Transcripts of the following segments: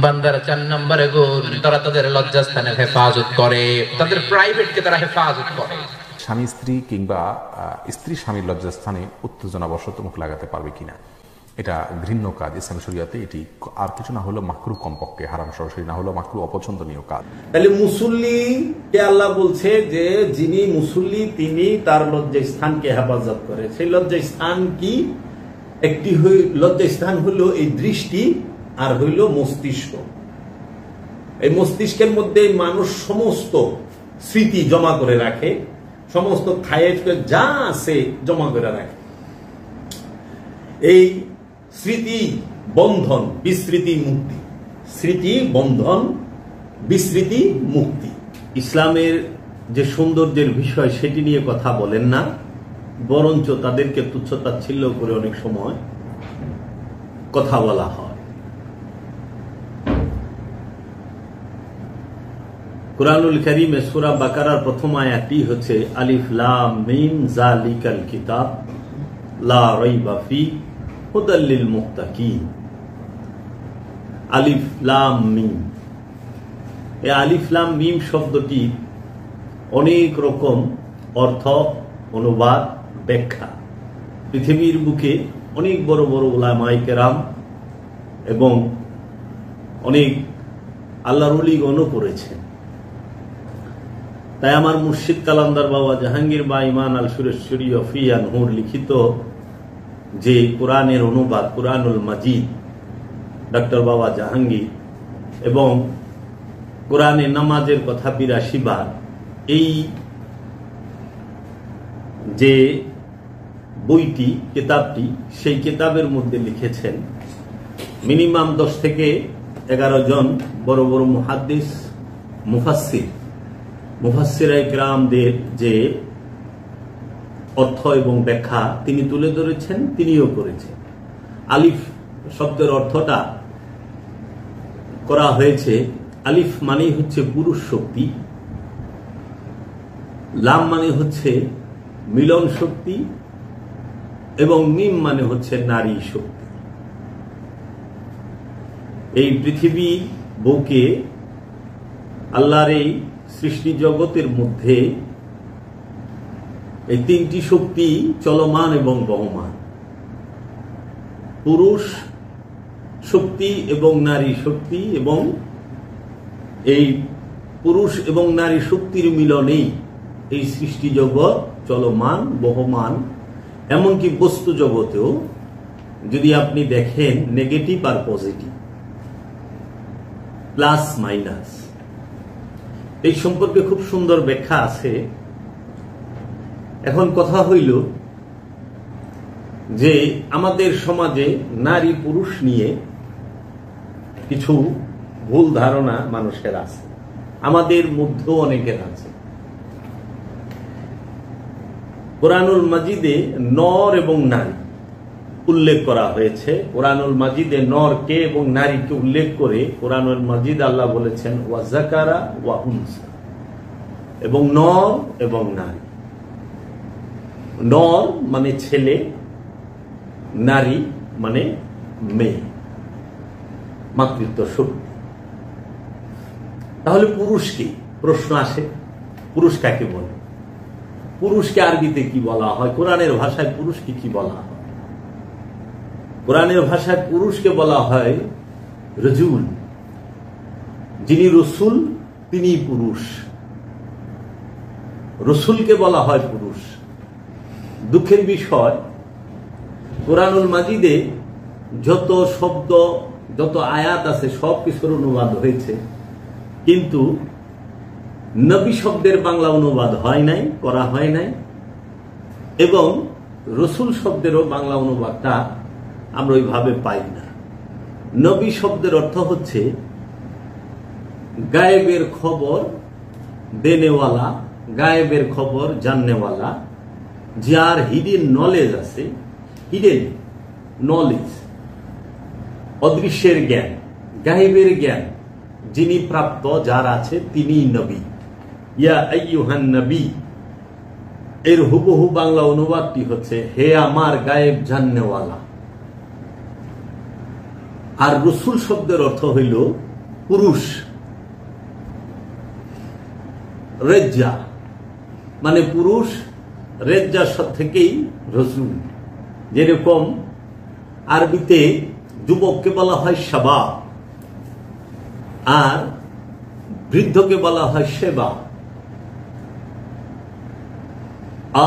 বান্দার 4 নম্বরে গুণ, তারা তাদের লজ্জাস্থানের হেফাজত করে, তাদের প্রাইভেটকে তারা হেফাজত করে। স্বামী স্ত্রী কিংবা স্ত্রী স্বামীর লজ্জাস্থানে উত্তেজনাবশত মুখ লাগাতে পারবে কিনা, এটা ঘৃণ্য কাজ ইসলামী শরীয়তে। এটি আর কিছু না হলো মাকরুহ, কমপক্ষে হারাম সরাসরি না হলো মাকরুহ, অপছন্দনীয় কাজ। তাহলে মুসল্লিকে আল্লাহ বলছে যে যিনি মুসল্লি তিনি তার লজ্জাস্থানকে হেফাজত করে। সেই লজ্জাস্থান কি? একটি লজ্জাস্থান হলো এই দৃষ্টি, আর হইল মস্তিষ্ক। এই মস্তিষ্কের মধ্যে মানুষ সমস্ত স্মৃতি জমা করে রাখে, সমস্ত খায়েশ যা আছে জমা করে রাখে। এই স্মৃতি বন্ধন বিস্মৃতি মুক্তি, স্মৃতি বন্ধন বিস্মৃতি মুক্তি। ইসলামের যে সৌন্দর্যের বিষয় সেটি নিয়ে কথা বলেন না, বরঞ্চ তাদেরকে তুচ্ছতাচ্ছিল্য করে অনেক সময় কথা বলা হয়। কুরআনুল কারীমে সূরা বাকারার প্রথম আয়াতটি হচ্ছে আলিফ লাম মিম যালিকাল কিতাব লা রাইবা ফি হুদাল লিল মুত্তাকিন। আলিফ লাম মিম, এই আলিফ লাম মিম শব্দটি অনেক রকম অর্থ, অনুবাদ, ব্যাখ্যা। পৃথিবীর বুকে অনেক বড় বড় উলামায়ে কেরাম এবং অনেক আল্লাহর ওলিগণও করেছেন। তাই আমার মুর্শিদ কালান্দার বাবা জাহাঙ্গীর বা ইমান আল সুরেশ্বরী ফিয়া নূর লিখিত যে কোরআনের অনুবাদ কুরআনুল মাজিদ, ডক্টর বাবা জাহাঙ্গীর, এবং কোরআনে নামাজের কথা 82 বার, এই যে বইটি, কিতাবটি, সেই কিতাবের মধ্যে লিখেছেন মিনিমাম 10 থেকে 11 জন বড় বড় মুহাদ্দিস, মুফাসসিরায়ে কেরামদের যে অর্থ এবং ব্যাখ্যা তিনি তুলে ধরেছেন, তিনিও করেছেন। আলিফ শব্দের অর্থটা করা হয়েছে, আলিফ মানে হচ্ছে পুরুষ শক্তি, লাম মানে হচ্ছে মিলন শক্তি, এবং মিম মানে হচ্ছে নারী শক্তি। এই পৃথিবী বুকে আল্লাহর এই সৃষ্টি জগতের মধ্যে এই 3টি শক্তি চলমান এবং বহমান, পুরুষ শক্তি এবং নারী শক্তি, এবং এই পুরুষ এবং নারী শক্তির মিলনেই এই সৃষ্টি জগৎ চলমান, বহমান। এমনকি বস্তু জগতেও যদি আপনি দেখেন নেগেটিভ আর পজিটিভ, প্লাস মাইনাস, এই সম্পর্কে খুব সুন্দর ব্যাখ্যা আছে। এখন কথা হইল যে আমাদের সমাজে নারী পুরুষ নিয়ে কিছু ভুল ধারণা মানুষের আছে, আমাদের মধ্যেও অনেকের আছে। কুরআনুল মাজিদে নর এবং নারী উল্লেখ করা হয়েছে। কুরআনুল মাজিদে নরকে এবং নারীকে উল্লেখ করে কুরআনুল মাজিদ আল্লাহ বলেছেন ওয়া যাকারা ওয়া উনসা, এবং নর এবং নারী। নর মানে ছেলে, নারী মানে মেয়ে, মাতৃত্ব শক্তি। তাহলে পুরুষ কি? প্রশ্ন আসে, পুরুষ কাকে বলে? পুরুষকে আরবিতে কি বলা হয়? কোরআনের ভাষায় পুরুষকে কি বলা হয়? কোরআনের ভাষায় পুরুষকে বলা হয় রজুল। যিনি রসুল তিনি পুরুষ, রসুলকে বলা হয় পুরুষ। দুঃখের বিষয়, কুরআনুল মাজিদে যত শব্দ, যত আয়াত আছে সব কিছুর অনুবাদ হয়েছে, কিন্তু নবী শব্দের বাংলা অনুবাদ হয় নাই, করা হয় নাই, এবং রসুল শব্দেরও বাংলা অনুবাদটা আমরা ওইভাবে পাই না। নবী শব্দের অর্থ হচ্ছে গায়েবের খবর দেনেওয়ালা, গায়েবের খবর জাননেওয়ালা, যার হিডেন নলেজ আছে, হিডেন নলেজ, অদৃশ্যের জ্ঞান, গায়েবের জ্ঞান যিনি প্রাপ্ত, যার আছে, তিনি নবী। ইয়া আইয়ুহান নবী, এর হুবহু বাংলা অনুবাদটি হচ্ছে হে আমার গায়েব জাননেওয়ালা। আর রসুল শব্দের অর্থ হইল পুরুষ, রেজ্জা মানে পুরুষ, রেজ্জা থেকেই রসুল। যেরকম আরবিতে যুবককে বলা হয় শাবাব, আর বৃদ্ধকে বলা হয় সেবা,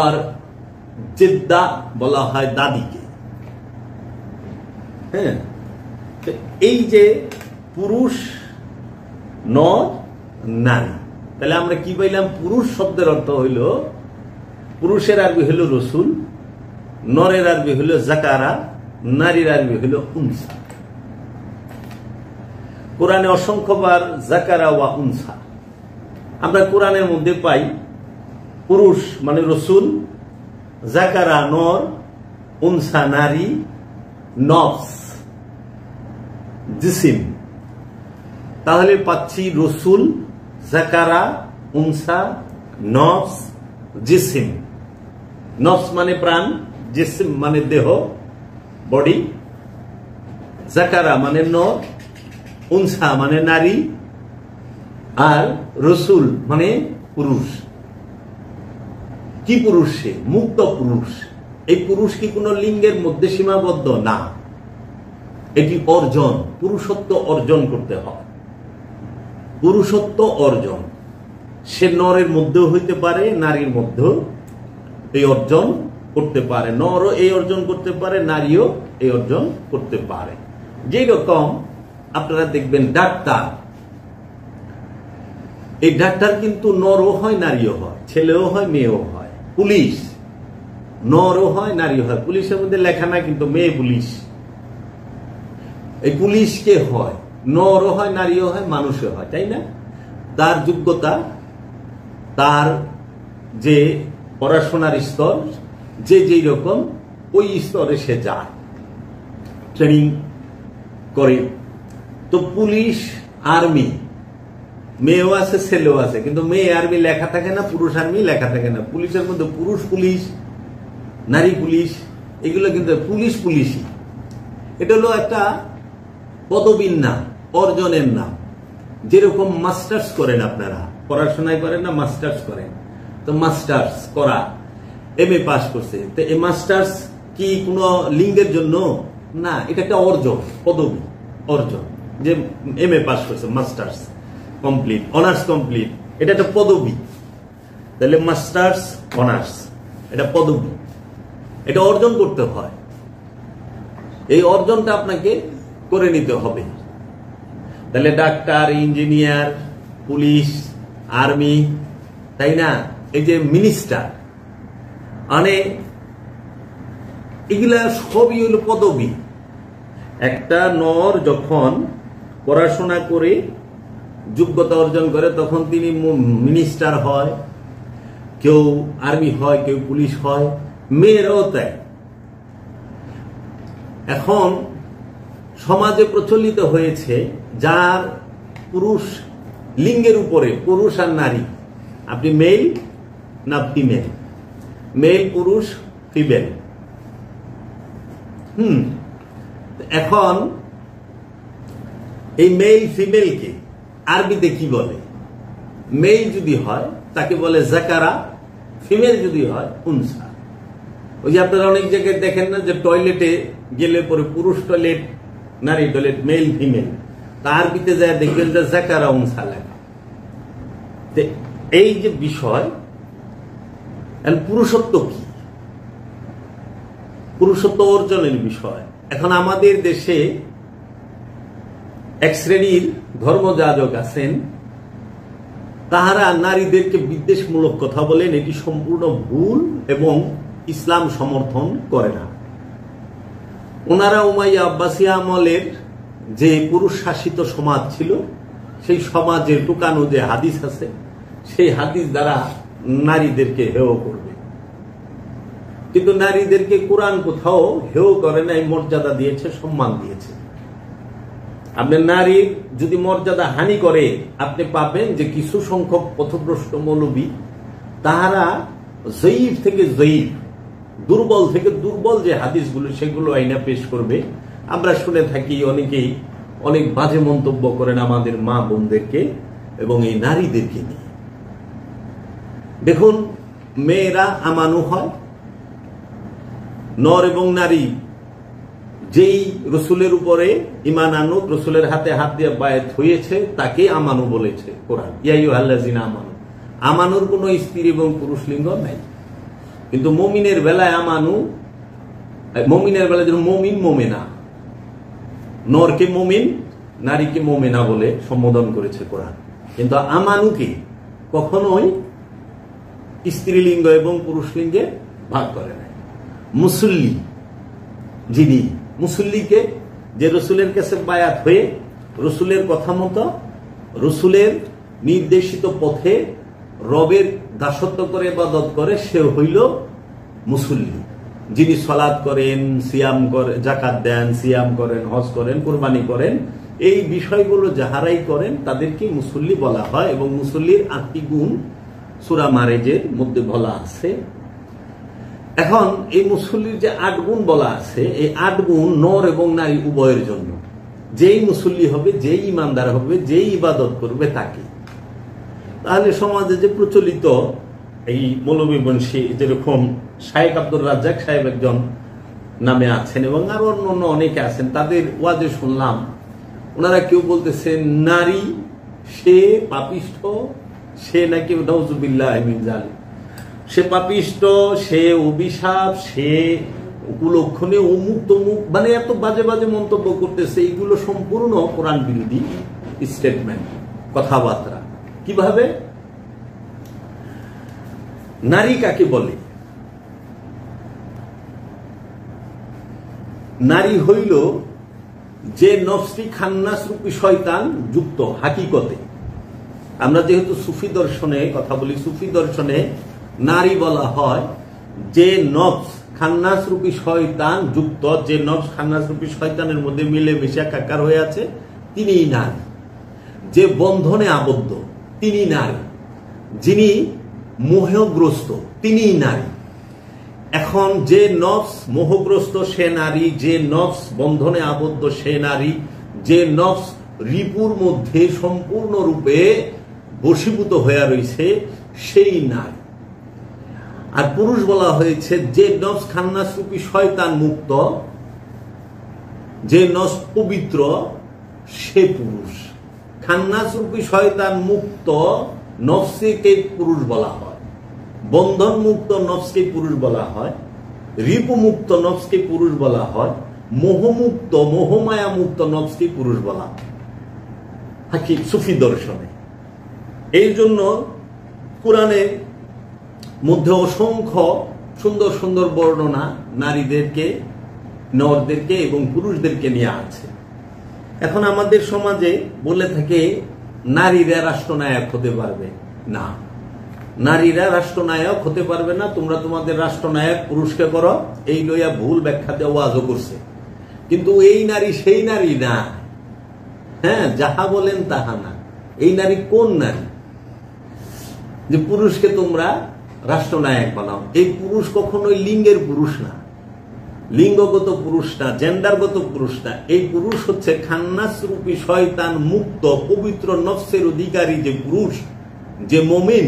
আর জেদ্দা বলা হয় দাদিকে। হ্যাঁ, এই যে পুরুষ, নর, নারী, তাহলে আমরা কি পাইলাম? পুরুষ শব্দের অর্থ হইল, পুরুষের আরবি হইল রসুল, নরের আরবি হইল জাকারা, নারীর আরবি হইল উনসা। কোরআনে অসংখ্যবার জাকারা ওয়া উনসা আমরা কোরআনের মধ্যে পাই। পুরুষ মানে রসুল, জাকারা নর, উনসা নারী, নফস জিসিম। তাহলে পাচ্ছি রসুল, জাকারা, উনসা, নফস, জিসিম। নফস মানে প্রাণ, জিসিম মানে দেহ, বডি, জাকারা মানে নর, উনসা মানে নারী, আর রসুল মানে পুরুষ। কি পুরুষ? সে মুক্ত পুরুষ। এই পুরুষ কি কোনো লিঙ্গের মধ্যে সীমাবদ্ধ না, এটি অর্জন, পুরুষত্ব অর্জন করতে হয়। পুরুষত্ব অর্জন সে নরের মধ্যেও হইতে পারে, নারীর মধ্যেও এই অর্জন করতে পারে। নরও এই অর্জন করতে পারে, নারীও এই অর্জন করতে পারে। যেই রকম আপনারা দেখবেন ডাক্তার, এই ডাক্তার কিন্তু নরও হয়, নারীও হয়, ছেলেও হয়, মেয়েও হয়। পুলিশ নরও হয়, নারীও হয়। পুলিশের মধ্যে লেখা না কিন্তু মেয়ে পুলিশ। এই পুলিশ কে হয়? নরও হয়, নারীও হয়, মানুষও হয়, তাই না? তার যোগ্যতা, তার যে পড়াশোনার স্তর, যে যেই রকম ওই স্তরে সে যায়, ট্রেনিং করে। তো পুলিশ, আর্মি, মেয়েও আছে, ছেলেও আছে, কিন্তু মেয়ে আর্মি লেখা থাকে না, পুরুষ আর্মি লেখা থাকে না। পুলিশের মধ্যে পুরুষ পুলিশ, নারী পুলিশ, এগুলো কিন্তু পুলিশ পুলিশই। এটা হলো একটা পদবীর নাম, অর্জনের নাম। যেরকম মাস্টার্স করেন আপনারা, পড়াশোনায় করেন না, মাস্টার্স করেন। তো মাস্টার্স করা, এমএ পাস করছে, তো এই মাস্টার্স কি কোনো লিঙ্গের জন্য না, এটা একটা অর্জন, পদবী, অর্জন। যে এমএ পাস করছে, মাস্টার্স কমপ্লিট, অনার্স কমপ্লিট, এটা একটা পদবী। তাহলে মাস্টার্স, অনার্স, এটা পদবী, এটা অর্জন করতে হয়। এই অর্জনটা আপনাকে করে নিতে হবে। তাহলে ডাক্তার, ইঞ্জিনিয়ার, পুলিশ, আর্মি, তাই না, এই যে মিনিস্টার, মানে এগুলা সবই হলো পদবী। একটা নর যখন পড়াশোনা করে যোগ্যতা অর্জন করে, তখন তিনি মিনিস্টার হয়, কেউ আর্মি হয়, কেউ পুলিশ হয়, মেয়েরাও তাই। এখন সমাজে প্রচলিত হয়েছে যার পুরুষ লিঙ্গের উপরে, পুরুষ আর নারী, আপনি মেল না ফিমেল, মেল পুরুষ, ফিমেল। এখন এই মেল ফিমেলকে আরবিতে কি বলে? মেল যদি হয় তাকে বলে জাকারা, ফিমেল যদি হয় উনসা। ওই যে আপনারা অনেক জায়গায় দেখেন না যে টয়লেটে গেলে পরে পুরুষ টয়লেট, নারী টয়লেট, মেল ফিমেল, তা আরবিতে যায় দেখবেন যে জাকারা উনসা লেখা। এই যে বিষয়, পুরুষত্ব কি, পুরুষত্ব অর্জনের বিষয়। এখন আমাদের দেশে এক শ্রেণীর ধর্মযাজক আছেন, তাহারা নারীদেরকে বিদ্বেষমূলক কথা বলেন, এটি সম্পূর্ণ ভুল এবং ইসলাম সমর্থন করে না। ওনারা উমাইয়া আব্বাসিয়া আমলের যে পুরুষ শাসিত সমাজ ছিল, সেই সমাজের টুকানো যে হাদিস আছে, সেই হাদিস দ্বারা নারীদেরকে হেয় করবে। কিন্তু নারীদেরকে কোরআন কোথাও হেয় করে নাই, মর্যাদা দিয়েছে, সম্মান দিয়েছে। আপনি নারীর যদি মর্যাদা হানি করে, আপনি পাবেন যে কিছু সংখ্যক পথভ্রষ্ট মৌলবী, তাহারা জয়ীফ থেকে জয়ীফ, দুর্বল থেকে দুর্বল যে হাদিসগুলো, সেগুলো আইনা পেশ করবে। আমরা শুনে থাকি অনেকেই অনেক বাজে মন্তব্য করেন আমাদের মা বোনদেরকে এবং এই নারীদেরকে নিয়ে। দেখুন, মেয়েরা আমানু হয়, নর এবং নারী যেই রসুলের উপরে ঈমান আনুক, রসুলের হাতে হাত দিয়ে বায়াত হয়েছে, তাকে আমানু বলেছে কোরআন। ইয়া আইয়ুহাল্লাযিনা আমানু, আমানুর কোনো স্ত্রী এবং পুরুষ লিঙ্গ নাই। কিন্তু মুমিনের বেলায় আমানু, মুমিনের বেলায় যেন মুমিন মুমিনা, নরকে মুমিন, নারীকে মুমিনা বলে সম্বোধন করেছে কোরআন। কিন্তু আমানুকে কখনোই স্ত্রীলিঙ্গ এবং পুরুষ লিঙ্গে ভাগ করে নাই। মুসল্লি, যিনি মুসল্লিকে, যে রসুলের কাছে বায়াত হয়ে রসুলের কথা মতো রসুলের নির্দেশিত পথে রবের দাসত্ব করে ইবাদত করে, সে হইল মুসল্লি। যিনি সালাত করেন, সিয়াম করেন, যাকাত দেন, সিয়াম করেন, হজ করেন, কুরবানি করেন, এই বিষয়গুলো যাহারাই করেন তাদেরকে মুসল্লি বলা হয়। এবং মুসল্লির 8টি গুণ সূরা মারেজের মধ্যে বলা আছে। এখন এই মুসল্লির যে 8 গুণ বলা আছে, এই 8 গুণ নর এবং নারী উভয়ের জন্য। যেই মুসল্লি হবে, যেই ইমানদার হবে, যেই ইবাদত করবে তাকে। তাহলে সমাজে যে প্রচলিত এই মৌলভী বংশী, যেরকম শায়েখ আব্দুর রাজ্জাক সাহেব একজন নামে আছেন এবং আরো অন্য অনেকে আছেন, তাদের ওয়াজে শুনলাম ওনারা কেউ বলতেছেন নারী সে পাপিষ্ঠ, সে নাকি নাউজুবিল্লাহ মিন যালিক, সে পাপিষ্ঠ, সে অভিশাপ, সে কুলক্ষণে অমুক তমুক, মানে এত বাজে বাজে মন্তব্য করতেছে। এইগুলো সম্পূর্ণ কোরআন বিরোধী স্টেটমেন্ট, কথাবার্তা। কিভাবে? নারী কাকে বলে? নারী হইল যে নফসি খান্নাস রূপী শয়তান যুক্ত। হাকিকতে আমরা যেহেতু সুফি দর্শনে কথা বলি, সুফি দর্শনে নারী বলা হয় যে নফস খান্নাস রূপী শয়তান যুক্ত, যে নফস খান্নাস রূপী শয়তানের মধ্যে মিলে মিশে একাকার হয়ে আছে, তিনিই নারী। যে বন্ধনে আবদ্ধ তিনি নারী, যিনি মোহগ্রস্ত তিনিই নারী। এখন যে নফস মোহগ্রস্ত সে নারী, যে নফস বন্ধনে আবদ্ধ সে নারী, যে নফস রিপুর মধ্যে সম্পূর্ণরূপে বশীভূত হয়ে রয়েছে সেই নারী। আর পুরুষ বলা হয়েছে যে নফস খান্নাস রূপী শয়তান মুক্ত, যে নফস পবিত্র সে পুরুষ। খান্নাস রূপী শয়তান মুক্ত নফসকে পুরুষ বলা হয়, বন্ধন মুক্ত নফসকে পুরুষ বলা হয়, রিপু মুক্ত নফসকে পুরুষ বলা হয়, মোহমুক্ত মোহমায়া মুক্ত নফসকে পুরুষ বলা হয় হাকিম সুফি দর্শনে। এই জন্য কোরআনের মধ্যে অসংখ্য সুন্দর সুন্দর বর্ণনা নারীদেরকে, নরদেরকে এবং পুরুষদেরকে নিয়ে আছে। এখন আমাদের সমাজে বলে থাকে নারীরা রাষ্ট্রনায়ক হতে পারবে না, নারীরা রাষ্ট্রনায়ক হতে পারবে না, তোমরা তোমাদের রাষ্ট্রনায়ক পুরুষকে করো, এই লইয়া ভুল ব্যাখ্যা দেওয়া আজও করছে। কিন্তু এই নারী সেই নারী না, হ্যাঁ, যাহা বলেন তাহা না। এই নারী কোন নারী যে পুরুষকে তোমরা রাষ্ট্রনায়ক বানাও? এই পুরুষ কখনোই লিঙ্গের পুরুষ না, লিঙ্গগত পুরুষ না, জেন্ডারগত পুরুষ না। এই পুরুষ হচ্ছে খান্নাস রূপী শয়তান মুক্ত পবিত্র নফসের অধিকারী যে পুরুষ, যে মুমিন,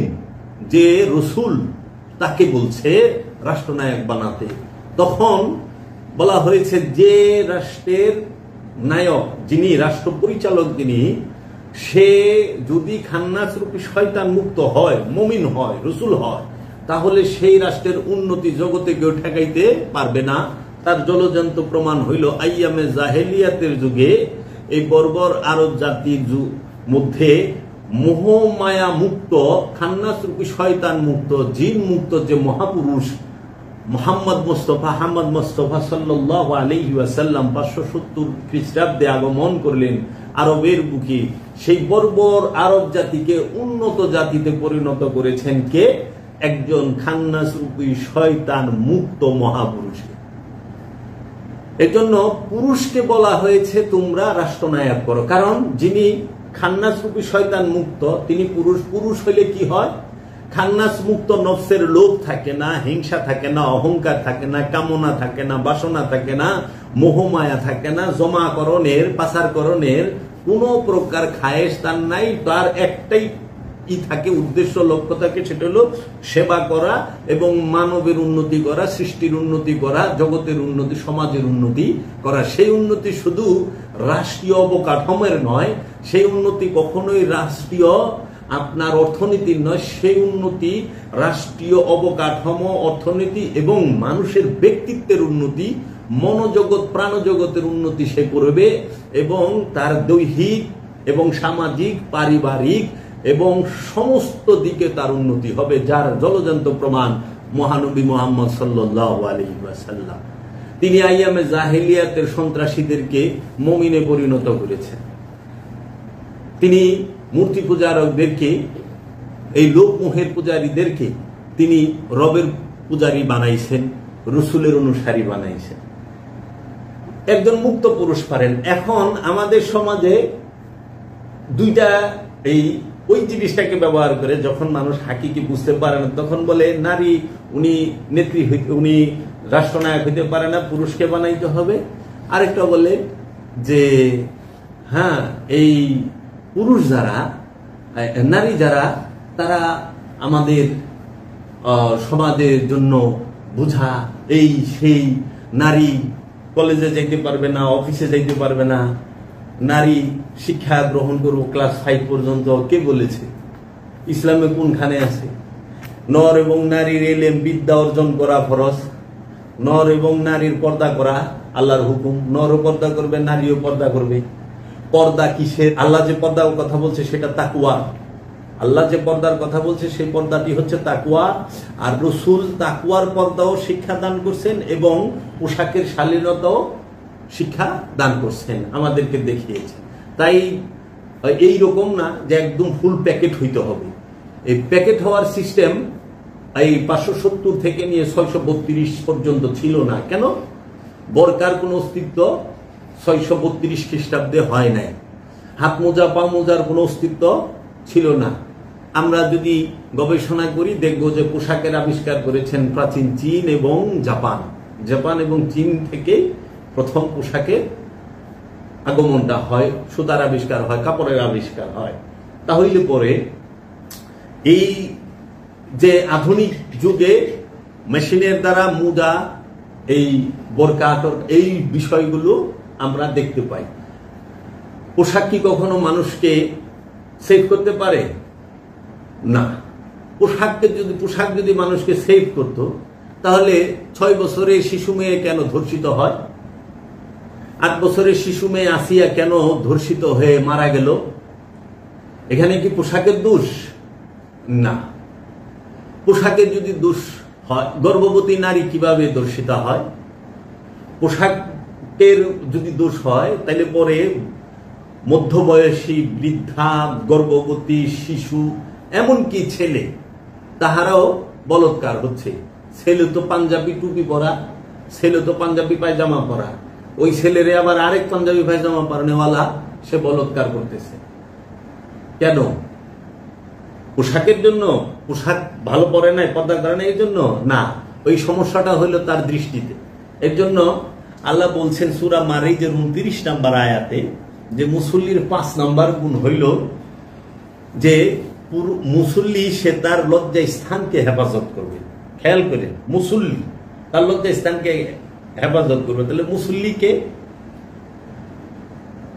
যে রসুল, তাকে বলছে রাষ্ট্রনায়ক বানাতে। তখন বলা হয়েছে যে রাষ্ট্রের নায়ক, যিনি রাষ্ট্র পরিচালক, যিনি সে যদি খান্নাস রূপী শয়তান মুক্ত হয়, মুমিন হয়, রসুল হয়, তাহলে সেই রাষ্ট্রের উন্নতি জগতে কেউ ঠেকাইতে পারবে না। তার জলজন্ত প্রমাণ হইল আইয়ামে জাহেলিয়াতের যুগে এই বর্বর আরব জাতির মধ্যে মোহমায়া মুক্ত, খান্নাস রূপী শয়তান মুক্ত, জিন মুক্ত যে মহাপুরুষ মোহাম্মদ মুস্তাফা সাল্লাল্লাহু আলাইহি ওয়াসাল্লাম 570 খ্রিস্টাব্দে আগমন করলেন আরবের বুকে। সেই বর্বর আরব জাতিকে উন্নত জাতিতে পরিণত করেছেন কে? একজন খান্নাস রূপী শয়তান মুক্ত মহাপুরুষ। এজন্য পুরুষকে বলা হয়েছে তোমরা রাষ্ট্রনায়ক করো, কারণ যিনি খান্নাস রূপী শয়তান মুক্ত তিনি পুরুষ। পুরুষ হইলে কি হয়? খান্নাস মুক্ত নফসের লোভ থাকে না, হিংসা থাকে না, অহংকার থাকে না, কামনা থাকে না, বাসনা থাকে না, মোহমায়া থাকে না, জমাকরণের পাচারকরণের কোন প্রকার খায়েশ তার নাই। তার একটাই থাকে, উদ্দেশ্য লক্ষ্য থাকে, সেটা হলো সেবা করা এবং মানবের উন্নতি করা, সৃষ্টির উন্নতি করা, জগতের উন্নতি, সমাজের উন্নতি করা। সেই উন্নতি শুধু রাষ্ট্রীয় অবকাঠামোর নয়, সেই উন্নতি কখনোই রাষ্ট্রীয় আপনার অর্থনীতির নয়, সেই উন্নতি রাষ্ট্রীয় অবকাঠামো, অর্থনীতি এবং মানুষের ব্যক্তিত্বের উন্নতি, মনোজগৎ প্রাণজগতের উন্নতি সে করবে এবং তার দৈহিক এবং সামাজিক, পারিবারিক এবং সমস্ত দিকে তার উন্নতি হবে, যার জলজন্ত প্রমাণ মহানবী মুহাম্মদ সাল্লাল্লাহু আলাইহি ওয়াসাল্লাম। তিনি আইয়ামে জাহেলিয়াতের সন্ত্রাসীদেরকে মুমিনে পরিণত করেছেন। তিনি মূর্তি পূজারকদেরকে, এই লোকমোহের পূজারীদেরকে তিনি রবের পূজারী বানাইছেন, রসুলের অনুসারী বানাইছেন। একজন মুক্ত পুরুষ পারেন। এখন আমাদের সমাজে দুইটা ওই জিনিসটাকে ব্যবহার করে, যখন মানুষ হাকিকি বুঝতে পারে না তখন বলে নারী উনি নেত্রী, উনি রাষ্ট্রনায়ক হইতে পারে না, পুরুষকে বানাইতে হবে। আরেকটা বলে যে হ্যাঁ, এই পুরুষ যারা, নারী যারা, তারা আমাদের সমাজের জন্য বোঝা, এই সেই। নারী কলেজে যাইতে পারবে না, অফিসে যাইতে পারবে না, নারী শিক্ষা গ্রহণ করবো ক্লাস 5 পর্যন্ত। কে বলেছে? ইসলামে কোনখানে আছে? নর এবং নারীর এলেম বিদ্যা অর্জন করা ফরজ। নর এবং নারীর পর্দা করা আল্লাহর হুকুম। নরও পর্দা করবে, নারীও পর্দা করবে। পর্দা কিসের? আল্লাহ যে পর্দার কথা বলছে সেটা তাকওয়া। আল্লাহ যে পর্দার কথা বলছে সেই পর্দাটি হচ্ছে তাকওয়া। আর রসুল তাকওয়ার পর্দাও শিক্ষা দান করছেন এবং পোশাকের শালীনতাও শিক্ষা দান করছেন, আমাদেরকে দেখিয়েছেন। তাই এই রকম না যে একদম ফুল প্যাকেট হইতে হবে। এই প্যাকেট হওয়ার সিস্টেম এই 570 থেকে নিয়ে 632 পর্যন্ত ছিল না। কেন? বোরকার কোন অস্তিত্ব 632 খ্রিস্টাব্দে হয় নাই। হাত মোজা, পা মোজার কোন অস্তিত্ব ছিল না। আমরা যদি গবেষণা করি দেখব যে পোশাকের আবিষ্কার করেছেন প্রাচীন চীন এবং জাপান। জাপান এবং চীন থেকে প্রথম পোশাকের আগমনটা হয়, সুতার আবিষ্কার হয়, কাপড়ের আবিষ্কার হয়। তাহলে পরে এই যে আধুনিক যুগে মেশিনের দ্বারা মুজা, এই বোরকা, এই বিষয়গুলো আমরা দেখতে পাই। পোশাক কি কখনো মানুষকে সেভ করতে পারে? না। পোশাক যদি মানুষকে সেভ করত, তাহলে 6 বছরের শিশু মেয়ে কেন ধর্ষিত হয়? 8 বছরের শিশু মেয়ে আসিয়া কেন ধর্ষিত হয়ে মারা গেল? এখানে কি পোশাকের দোষ? না। পোশাকের যদি দোষ হয়, গর্ভবতী নারী কিভাবে ধর্ষিত হয়? পোশাকের যদি দোষ হয় তাহলে পরে মধ্যবয়সী, বৃদ্ধা, গর্ভবতী, শিশু, এমনকি ছেলে, তাহারাও বলৎকার হচ্ছে। ছেলে তো পাঞ্জাবি টুপি পরা, ছেলে তো পাঞ্জাবি পায়জামা পরা, ওই ছেলেরে আবার আরেক পাঞ্জাবি পায়জামা পরানেওয়ালা সে বলৎকার করতেছে। কেন? পোশাকের জন্য? পোশাক ভালো পরে নাই, পর্দা করে না, এই জন্য না। ওই সমস্যাটা হইলো তার দৃষ্টিতে। এর জন্য আল্লাহ বলছেন সূরা মারিজের 29 নম্বর আয়াতে যে মুসল্লির 5 নম্বর গুণ হইল যে মুসল্লি সে তার লজ্জা স্থানকে হেফাজত করবে। খেয়াল করেন, মুসল্লি তার লজ্জা স্থানকে হেফাজত করবে। তাহলে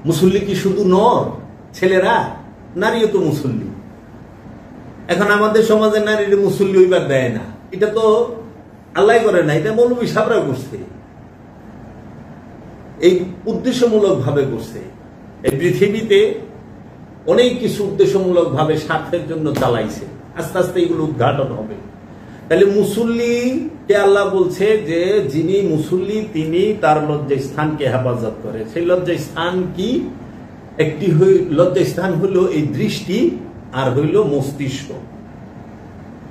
মুসল্লি কি শুধু নর, ছেলেরা? নারীও তো মুসল্লি। এখন আমাদের সমাজে নারীর মুসল্লি হইবার দেয় না, এটা তো আল্লাহ করে না, এটা মৌলবী সাহেবরা করছে, এই উদ্দেশ্যমূলক ভাবে করছে। এই পৃথিবীতে অনেক কিছু উদ্দেশ্যমূলক ভাবে স্বার্থের জন্য চালাইছে, আস্তে আস্তে এগুলো উদ্ঘাটন হবে। তাহলে মুসল্লিকে আল্লাহ বলছে যে যিনি মুসল্লি তিনি তার লজ্জা স্থানকে হেফাজত করে। সেই লজ্জা স্থান কি? একটি লজ্জা স্থান হলো এই দৃষ্টি, আর হইল মস্তিষ্ক।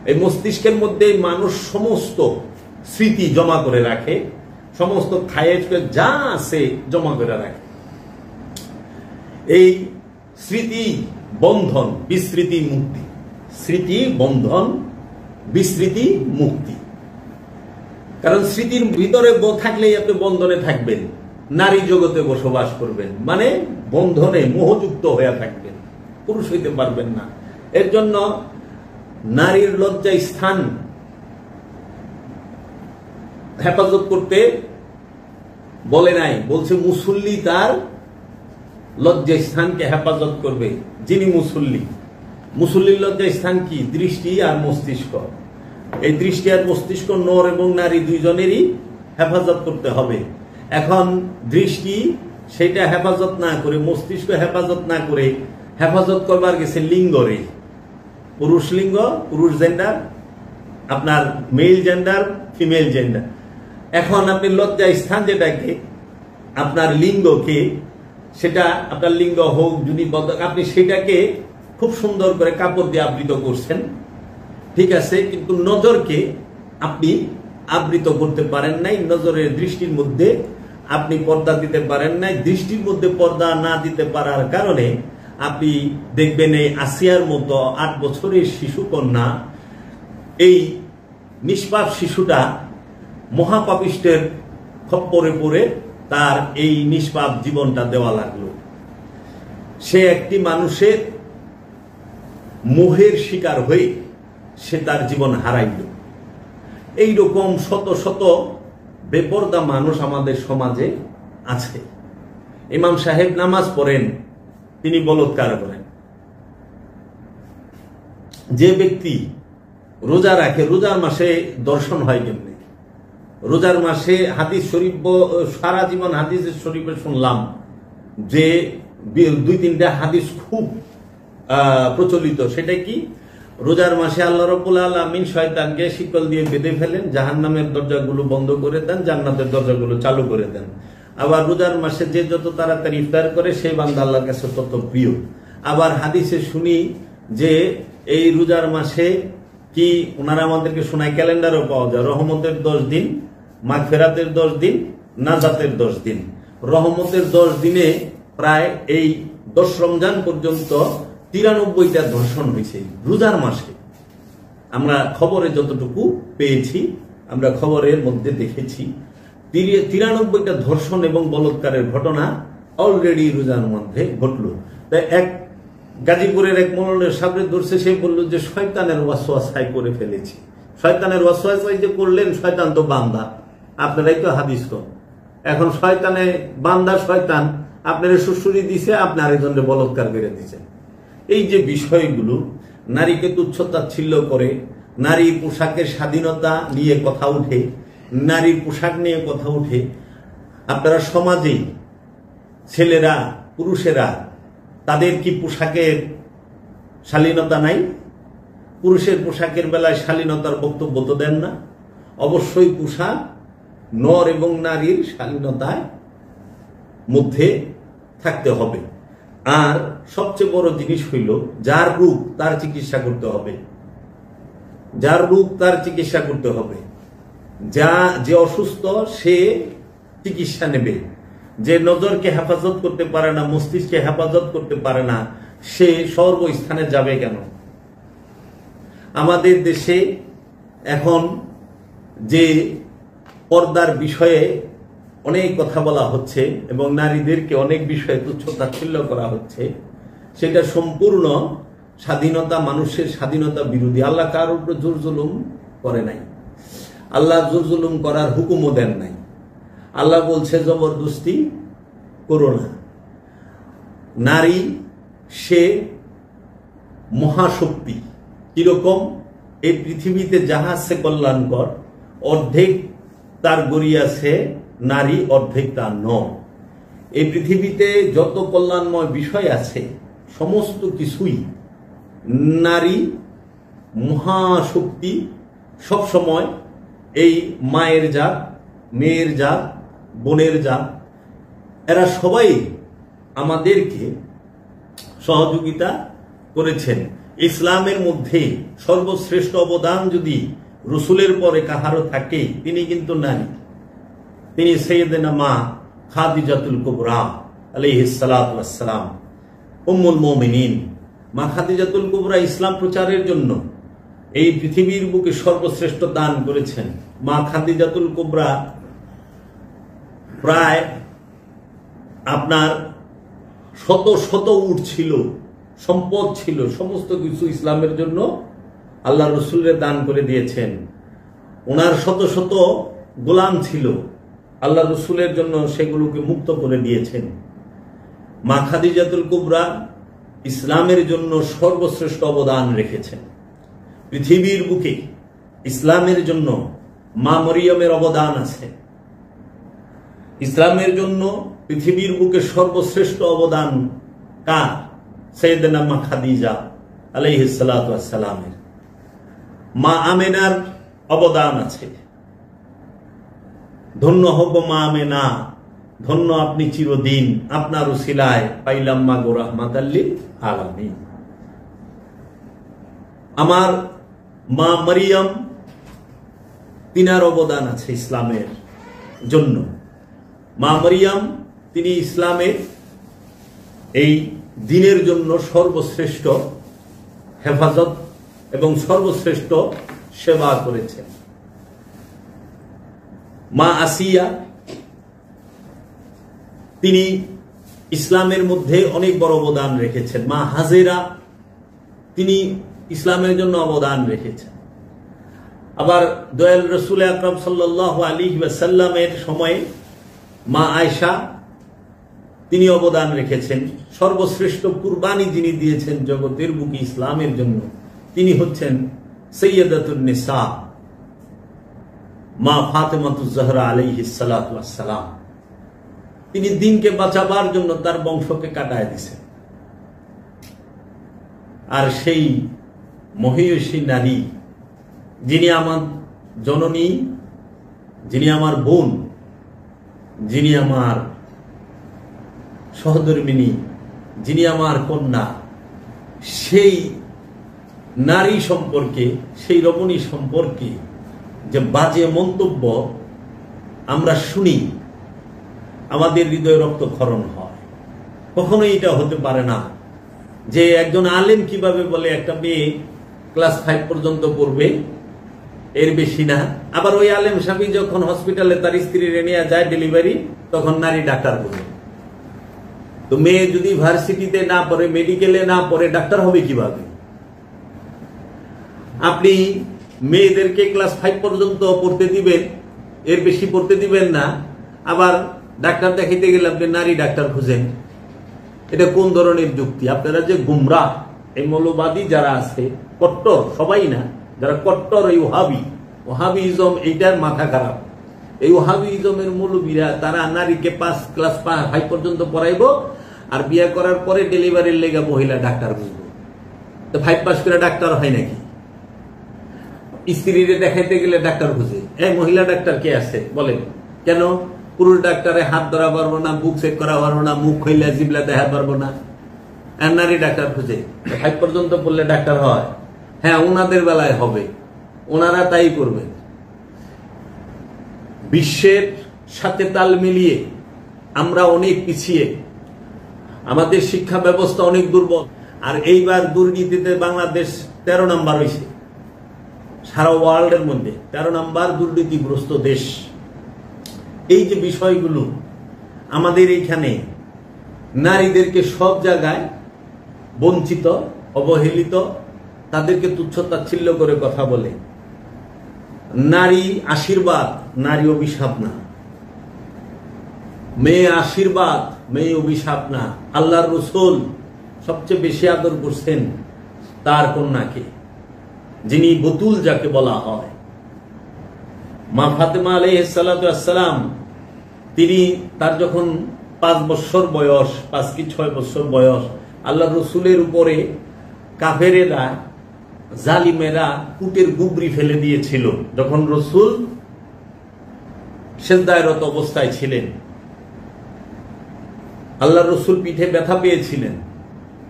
এই মস্তিষ্কের মধ্যে মানুষ সমস্ত স্মৃতি জমা করে রাখে, সমস্ত খায়েশ যা আছে জমা করে রাখে। এই স্মৃতি বন্ধন, বিস্মৃতি মুক্তি, স্মৃতি বন্ধন বিস্মৃতি মুক্তি। কারণ স্মৃতির ভিতরে থাকলেই আপনি বন্ধনে থাকবেন, নারী জগতে বসবাস করবেন, মানে বন্ধনে মোহযুক্ত হয়ে থাকবেন, পুরুষ হইতে পারবেন না। এর জন্য নারীর লজ্জা স্থান হেফাজত করতে বলে নাই, বলছে মুসল্লি তার লজ্জা স্থানকে হেফাজত করবে। যিনি মুসল্লির লজ্জা স্থান কি? দৃষ্টি আর মস্তিষ্ক। এই দৃষ্টি আর মস্তিষ্ক নর এবং নারী দুইজনেরই হেফাজত করতে হবে। এখন দৃষ্টি সেটা হেফাজত না করে, মস্তিষ্ক হেফাজত না করে হেফাজত করবার গেছে লিঙ্গরে। পুরুষ লিঙ্গ, পুরুষ জেন্ডার, আপনার মেল জেন্ডার, ফিমেল জেন্ডার। এখন আপনি লজ্জা স্থান যেটাকে আপনার লিঙ্গকে, সেটা আপনার লিঙ্গ হোক যদি আপনি সেটাকে খুব সুন্দর করে কাপড় দিয়ে আবৃত করছেন, ঠিক আছে, কিন্তু নজরকে আপনি আবৃত করতে পারেন নাই। নজরের দৃষ্টির মধ্যে আপনি পর্দা দিতে পারেন নাই। দৃষ্টির মধ্যে পর্দা না দিতে পারার কারণে আপনি দেখবেন এই আসিয়ার মতো 8 বছরের শিশু কন্যা, এই নিষ্পাপ শিশুটা মহাপাপিষ্টের খপ্পরে পড়ে তার এই নিষ্পাপ জীবনটা দেওয়া লাগলো। সে একটি মানুষের মোহের শিকার হয়ে সে তার জীবন হারাইল। এইরকম শত শত বেপরদা মানুষ আমাদের সমাজে আছে। ইমাম সাহেব নামাজ পড়েন, তিনি বলৎকার করেন। যে ব্যক্তি রোজা রাখে, রোজার মাসে দর্শন হয় কেমনে? রোজার মাসে হাদিস শরীফ, সারা জীবন হাদিসের শরীফে শুনলাম যে 2-3টা হাদিস খুব প্রচলিত। সেটা কি? রোজার মাসে আল্লাহ রাব্বুল আলামিন শয়তানকে শিকল দিয়ে বেঁধে ফেলেন, জাহান্নামের দরজাগুলো বন্ধ করে দেন, জান্নাতের দরজাগুলো চালু করে দেন। আবার রোজার মাসে যে যত তাড়াতাড়ি ইফতার করে সেই বান্দা আল্লাহর কাছে তত প্রিয়। আবার হাদিসে শুনি যে এই রোজার মাসে কি ওনারা আমাদেরকে শোনায়, ক্যালেন্ডারও পাওয়া যায়, রহমতের 10 দিন, মাগফিরাতের 10 দিন, নাজাতের 10 দিন। রহমতের 10 দিনে প্রায় এই 10 রমজান পর্যন্ত 93টা ধর্ষণ হয়েছে রোজার মাসে। আমরা খবরে যতটুকু পেয়েছি, আমরা খবরের মধ্যে দেখেছি 93টা ধর্ষণ এবং বলৎকারের ঘটনা অলরেডি রোজার মধ্যে ঘটলো। তাই এক গাজীপুরের এক মৌলনের সামনে ধরছে, সে বলল যে শয়তানের ওয়াসওয়াসায় করে ফেলেছি। শয়তানের ওয়াসওয়াসায় যে করলেন, শয়তান তো বান্দা, আপনারাই তো হাদিস কর। এখন শয়তানে বান্দা, শয়তান আপনারা সুশুরি দিছে, আপনি আরেকজনকে বলৎকার করে দিচ্ছেন। এই যে বিষয়গুলো নারীকে তুচ্ছ-তাচ্ছিল্য করে, নারীর পোশাকের স্বাধীনতা নিয়ে কথা উঠে, নারীর পোশাক নিয়ে কথা উঠে, আপনারা সমাজেই ছেলেরা, পুরুষেরা, তাদের কি পোশাকের শালীনতা নাই? পুরুষের পোশাকের বেলায় শালীনতার বক্তব্য তো দেন না। অবশ্যই পোশাক নর এবং নারীর শালীনতায় মধ্যে থাকতে হবে। আর সবচেয়ে বড় জিনিস হইল, যার রূপ তার চিকিৎসা করতে হবে, যার রূপ তার চিকিৎসা করতে হবে। যে অসুস্থ সে চিকিৎসা নেবে। যে নজরকে হেফাজত করতে পারে না, মস্তিষ্কে হেফাজত করতে পারে না, সে সর্বস্থানে যাবে কেন? আমাদের দেশে এখন যে পর্দার বিষয়ে অনেক কথা বলা হচ্ছে এবং নারীদেরকে অনেক বিষয়ে তুচ্ছ-তাচ্ছিল্য করা হচ্ছে, সেটা সম্পূর্ণ স্বাধীনতা, মানুষের স্বাধীনতা বিরোধী। আল্লাহ কার উপর জোর জুলুম করে নাই, আল্লাহ জোর জুলুম করার হুকুমও দেন নাই। আল্লাহ বলছে জবরদস্তি করো না। নারী সে মহাশক্তি। কিরকম? এই পৃথিবীতে যাহা আছে কল্যাণকর, অর্ধেক তার গড়িয়াছে নারী, অর্ধেক তার নয়। এই পৃথিবীতে যত কল্যাণময় বিষয় আছে সমস্ত কিছুই নারী মহাশক্তি। সবসময় এই মায়ের জাত, মেয়ের জাত, বোনের জাত, এরা সবাই আমাদেরকে সহযোগিতা করেছেন। ইসলামের মধ্যে সর্বশ্রেষ্ঠ অবদান যদি রসুলের পরে কাহারও থাকে, তিনি কিন্তু নারী। তিনি সৈয়দনা মা খাদিজাতুল কুবরা আলাইহিস সালাতু ওয়াস সালাম, উম্মুল মুমিনিন। মা খাদিজাতুল কুবরা ইসলাম প্রচারের জন্য এই পৃথিবীর বুকে সর্বশ্রেষ্ঠ দান করেছেন। মা খাদিজাতুল কুবরা প্রায় আপনার শত শত উট ছিল, সম্পদ ছিল, সমস্ত কিছু ইসলামের জন্য আল্লাহ রসুলের দান করে দিয়েছেন। ওনার শত শত গোলাম ছিল, আল্লাহ রসুলের জন্য সেগুলোকে মুক্ত করে দিয়েছেন। মা খাদিজাতুল কুবরা ইসলামের জন্য সর্বশ্রেষ্ঠ অবদান রেখেছেন। পৃথিবীর বুকে ইসলামের জন্য মা মরিয়মের অবদান আছে। ইসলামের জন্য পৃথিবীর বুকে সর্বশ্রেষ্ঠ অবদান কার? সাইয়েদানা মা খাদিজা আলাইহিস সালাতু ওয়াস সালামের। মা আমেনার অবদান আছে। ধন্য হব মা আমেনা, ধন্য আপনি চিরদিন, আপনার উসিলায় পাইলাম মা গো রাহমাতাল লিল আলামিন। আমার মা মরিয়ম, তিনার অবদান আছে ইসলামের জন্য। মা মরিয়ম তিনি ইসলামের এই দিনের জন্য সর্বশ্রেষ্ঠ হেফাজত এবং সর্বশ্রেষ্ঠ সেবা করেছেন। মা আসিয়া তিনি ইসলামের মধ্যে অনেক বড় অবদান রেখেছেন। মা হাজেরা তিনি ইসলামের জন্য অবদান রেখেছেন। আবার দয়াল রসুল আকরাম সাল্লাল্লাহু আলাইহি ওয়াসাল্লামের সময়ে মা আয়েশা তিনি অবদান রেখেছেন। সর্বশ্রেষ্ঠ কুরবানি যিনি দিয়েছেন জগতের বুকে ইসলামের জন্য, তিনি হচ্ছেন সাইয়্যিদাতুন নিসা মা ফাতেমাতুজ জাহরা আলাইহিস সালাতু ওয়াস সালাম। তিনি দিনকে বাঁচাবার জন্য তার বংশকে কাটায় দিয়েছেন। আর সেই মহিয়সী নারী যিনি আমার জননী, যিনি আমার বোন, যিনি আমার সহধর্মিনী, যিনি আমার কন্যা, সেই নারী সম্পর্কে, সেই রমণী সম্পর্কে যে বাজে মন্তব্য আমরা শুনি, আমাদের হৃদয়ে রক্তক্ষরণ হয়। কখনোই এটা হতে পারে না যে একজন আলেম কিভাবে বলে একটা মেয়ে ক্লাস 5 পর্যন্ত পড়বে, এর বেশি না। আবার ওই আলেম সাহেব যখন হসপিটালে তার স্ত্রীর নিয়ে যায় ডেলিভারি, তখন নারী ডাক্তার বলে। তো মেয়ে যদি ভার্সিটিতে না পড়ে, মেডিকেলে না পড়ে, ডাক্তার হবে কিভাবে? আপনি মেয়েদেরকে ক্লাস 5 পর্যন্ত পড়তে দিবেন, এর বেশি পড়তে দিবেন না। আবার ডাক্তার দেখাইতে গেলে আপনি নারী ডাক্তার খুঁজেন। এটা কোন ধরনের যুক্তি? আপনারা যে গুমরাহ, এই মৌলবাদী যারা আছে, কট্টর, সবাই না, যারা কট্টর এই ওহাবিজম, এইটার মাথা খারাপ। এই ওহাবিজমের মৌলবীরা তারা নারীকে ক্লাস 5 পর্যন্ত পড়াইবো, আর বিয়ে করার পরে ডেলিভারির লেগে মহিলা ডাক্তার বুঝবো। তো 5 পাস করে ডাক্তার হয় নাকি? স্ত্রীরে দেখাইতে গেলে ডাক্তার খুঁজে। এই মহিলা ডাক্তার কে আছে বলেন? কেন? পুরুষ ডাক্তারে হাত ধরা পারবো না, বুক চেক করা পারবো না, মুখ খইলা জিবলা দেখা পারবো না, আর নারী ডাক্তার খুঁজে। 5 পর্যন্ত পড়লে ডাক্তার হয়? হ্যাঁ, ওনাদের বেলায় হবে, ওনারা তাই করবেন। বিশ্বের সাথে তাল মিলিয়ে আমরা অনেক পিছিয়ে, আমাদের শিক্ষা ব্যবস্থা অনেক দুর্বল। আর এইবার দুর্নীতিতে বাংলাদেশ 13 নম্বর হয়েছে সারা ওয়ার্ল্ডের মধ্যে, 13 নম্বর দুর্নীতিগ্রস্ত দেশ। এই যে বিষয়গুলো আমাদের এইখানে, নারীদেরকে সব জায়গায় বঞ্চিত, অবহেলিত, তাদেরকে তুচ্ছ-তাচ্ছিল্য করে কথা বলে। নারী আশীর্বাদ, নারী অভিশাপ না। মেয়ে আশীর্বাদ, মেয়ে অভিশাপ না। আল্লাহর রাসূল সবচেয়ে বেশি আদর করছেন তার কন্যাকে, যিনি বতুল যাকে বলা হয়, মা ফাতেমা আলাইহিস সালাতু ওয়াস সালাম। তিনি তার যখন 5 বছর বয়স, 5 কি 6 বছর বয়স, আল্লাহর রাসূলের উপরে কাফেরেরা, জালিমেরা কুটের গুবরি ফেলে দিয়েছিল। যখন রাসূল সিজদায়রত অবস্থায় ছিলেন, আল্লাহর রাসূল পিঠে ব্যথা পেয়েছিলেন,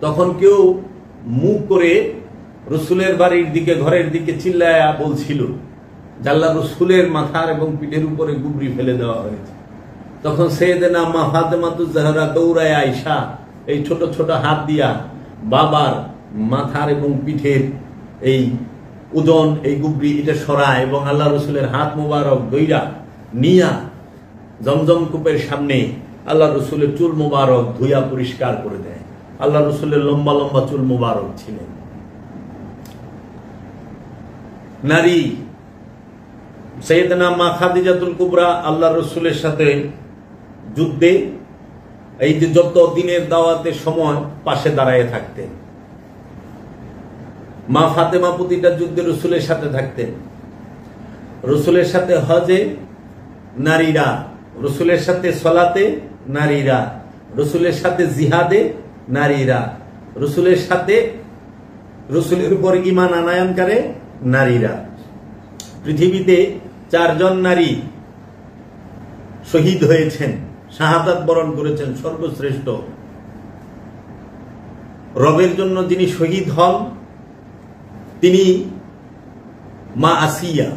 তখন কেউ মুখ করে রাসূলের বাড়ির দিকে, ঘরের দিকে চিল্লায়া বলছিল যে আল্লাহর রাসূলের মাথার এবং পিঠের উপরে গুবরি ফেলে দেওয়া হয়েছে। তখন সাইয়েদানা মা ফাতেমাতুজ জাহরা দৌড়ায় আয়েশা এই ছোট ছোট হাত দিয়া বাবার মাথার এবং পিঠের এই ওজন, এই গুবরি এটা সরায় এবং আল্লাহ রসুলের হাত মুবারক দইরা নিয়া জমজম কূপের সামনে আল্লাহ রসুলের চুল মুবারক ধুইয়া পরিষ্কার করে দেয়। আল্লাহ রসুলের লম্বা লম্বা চুল মুবারক ছিলেন। নারী সাইয়েদনা মা খাদিজাতুল কুবরা আল্লাহ রসুলের সাথে যুদ্ধে এই যে যত দিনের দাওয়াতের সময় পাশে দাঁড়ায় থাকতেন। মা ফাতেমা প্রতিটা যুদ্ধে রসুলের সাথে থাকতেন। রসুলের সাথে হজে নারীরা, রসুলের সাথে সলাতে নারীরা, রসুলের সাথে জিহাদে নারীরা, রসুলের সাথে রসুলের উপর ঈমান আনয়নকারী নারীরা। পৃথিবীতে 4 জন নারী শহীদ হয়েছেন, শাহাদাত বরণ করেছেন। সর্বশ্রেষ্ঠ রবের জন্য যিনি শহীদ হন তিনি মা আসিয়া।